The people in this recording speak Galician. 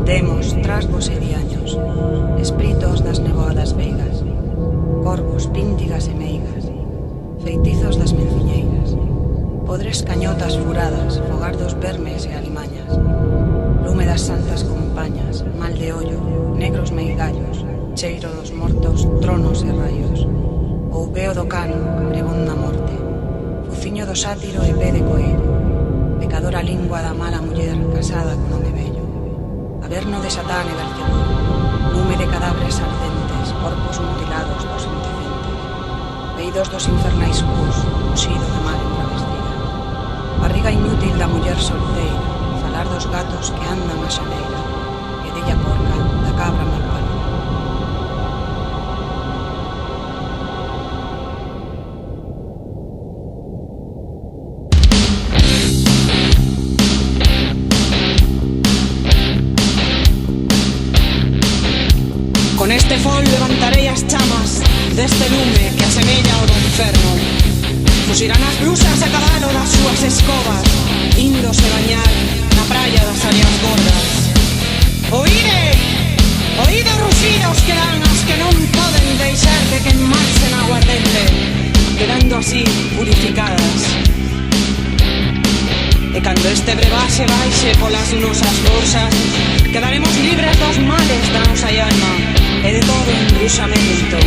Demos, trasgos e diaños, espritos das neboadas veigas, corvos, píntigas e meigas, feitizos das menciñeiras, podres cañotas furadas, fogar dos vermes e alimañas, lume das santas compañas, mal de ollo, negros meigallos, cheiro dos mortos, tronos e raios, ouveo do cano, pregón da morte, fuciño do sátiro e pé de coer, pecadora lingua da mala muller casada con home bello, averno de Satán e Belcebú, lume de cadáveres ardentes, corpos mutilados dos indecentes, veidos dos infernais cus, uxido da mar entravestida, barriga inútil da muller solteira, falar dos gatos que andan a xaneira, e della porca da cabra mal palo. Con este fol levantarei as chamas deste lume que asemella ao do inferno. Fuxirán as brusas a cabalo das súas escobas, índose bañar na praia das areas gordas. Oíde, oíde os ruxidos que dan as que non poden deixar de queimarse na aguardente, quedando así purificadas. E cando este brebaxe baixe polas nosas bolsas, quedaremos libres dos males da nosa alma e de todo embruxamento.